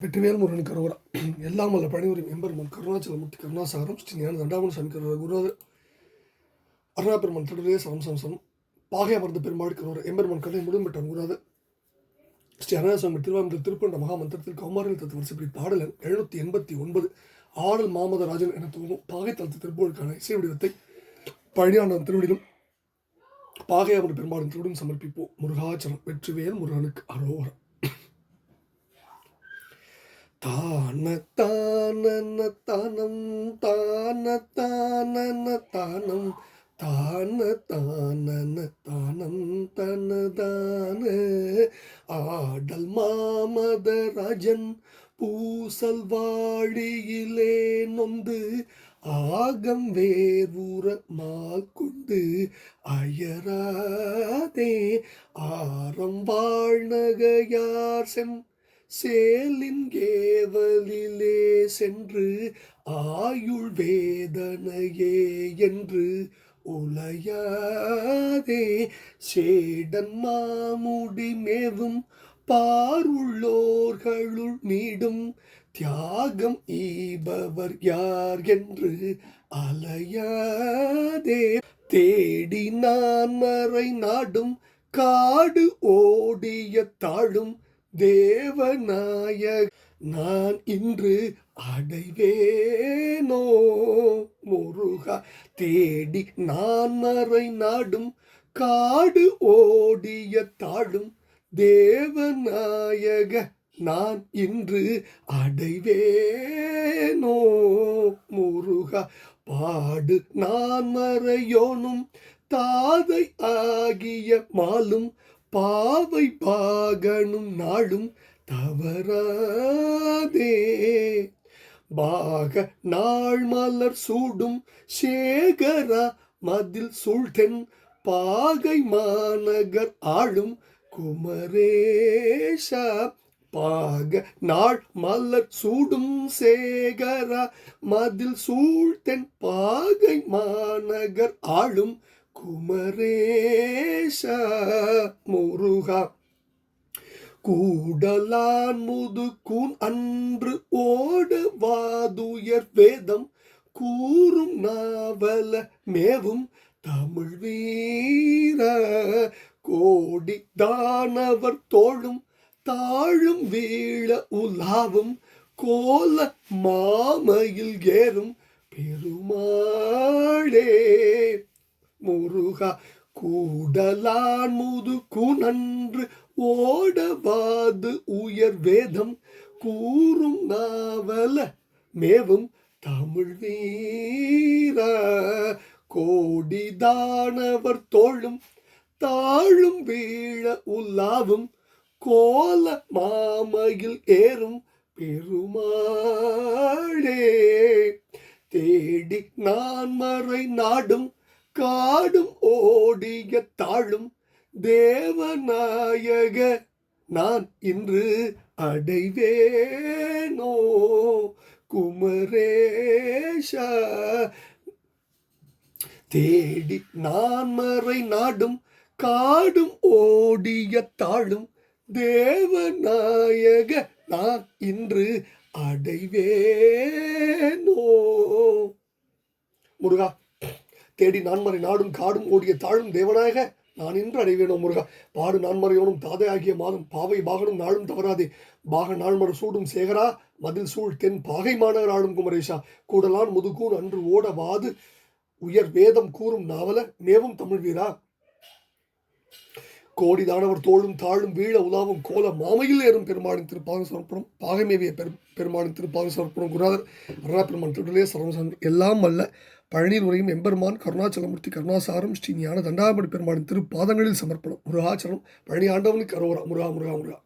வெற்றிவேல் முருகனுக்கு அரோகரா. எல்லாம் வல்ல பணிபுரியும் எம்பெருமான் கருணாச்சலமூர்த்தி கருணாசாரம் ஸ்ரீ ஞான தண்டாமன் சங்கர குருநாதர் அருணா பெருமான் தொடரே சரம் பாகை அமர்ந்த பெருமாள் கரோர எம்பெருமான் கடை முழும்பெற்றான் குருநாதர் ஸ்ரீ அருணாசாமி திருவாரூர் திருப்பண்ட மகாமந்திரத்தில் கௌமாரில் தத்து வரிசைப்படி பாடலன் 789 ஆடல் மாமதராஜன் என துவங்கும் பாகை தளத்து திருப்பூருக்கான இசை வடிவத்தை பழனியாண்டன் திருவிடிலும் பாகை அமர்ந்த பெருமாளின் திருவிடும் சமர்ப்பிப்போம். முருகாச்சரம். வெற்றிவேல் முருகனுக்கு அரோகரா. தான தானன தானம் தான தானன தானம் தான தானன தானம் தனதான ஆடல் மாமதராஜன் பூசல் வாழியிலே நொந்து ஆகம் வேர்வுற மாக்கொண்டு அயராதே ஆரம் வாழ்நகையார் சேலின் கேவலிலே சென்று ஆயுள் வேதனையே என்று உலையாதே சேடன் மாமுடி மேவும் பாருள்ளோர்களுள் நீடும் தியாகம் ஈபவர் யார் என்று அலையாதே தேடி நான் மறை நாடும் காடு ஓடிய தாழும் தேவநாயக நான் இன்று அடைவேனோ முருகா. தேடி நான் மறை நாடும் காடு ஓடிய தாழும் தேவநாயக நான் இன்று அடைவேனோ முருகா. பாடு நான் மறையோனும் தாதை ஆகிய மாலும் பாவை பாகனும் நாளும் தவறாதே பாக நாள் மலர் சூடும் சேகரா மதில் சூழ்தென் பாகை மாநகர் ஆளும் குமரேஷா. பாக நாள் மலர் சூடும் சேகரா மதில் சூழ்தென் பாகை மாநகர் ஆளும் குமரேஷா முருகா. கூடலான் முதுகூன் அன்று ஓட வாதுயர் வேதம் கூறும் நாவல மேவும் தமிழ் வீர கோடி தானவர் தோழும் தாழும் வீழ உலாவும் கோல மாமையில் ஏறும் பெருமாளே முருகா. கூடலான் முதுகூன் அன்று ஓடவாது உயர் வேதம் கூறும் நாவல மேவும் தமிழ் வீர கோடிதானவர் தோழும் தாழும் வீழ உலாவும் கோல மாமையில் ஏறும் பெருமாளே. தேடி நான் மறை நாடும் காடும் ஓடிய தாழும் தேவநாயக நான் இன்று அடைவேனோ குமரேஷா. தேடி நான் மறை நாடும் காடும் ஓடிய தாழும் தேவநாயக நான் இன்று அடைவேனோ முருகா. தேடி நான்மறை நாடும் காடும் ஓடிய தாழும் தேவநாயக நான் இன்று அடைவேனோ முருகா. பாடு நான்மறையோனும் தாதை ஆகிய மாதம் பாவை பாகனும் நாளும் தவறாதே பாக நாள்மறை சூடும் சேகரா மதில் சூழ் தென் பாகை மாநகர் ஆளும் குமரேஷா. கூடலான் முதுகூன் அன்று ஓட வாது உயர் வேதம் கூறும் நாவல மேவும் தமிழ் வீரா. கோடி தானவர் தோளும் தாழும் வீழ உலாவும் கோல மாமையில் ஏறும் பெருமாளின் திருப்பாக சமர்ப்பணம் பாகமேவிய பெருமாளின் திருப்பாக சமர்ப்பணம் குருநாதர் அருணா பெருமான் திருடலே சரவசன் எல்லாம் அல்ல பழனியில் உரையும் எம்பெருமான் கருணாச்சலமூர்த்தி கருணாசாரம் ஸ்ரீ ஞான தண்டாமணி பெருமாளின் திருப்பாதங்களில் சமர்ப்பணம். முருகாச்சரம். பழனி ஆண்டவனுக்கு அரோகரா. முருகா முருகா முருகா.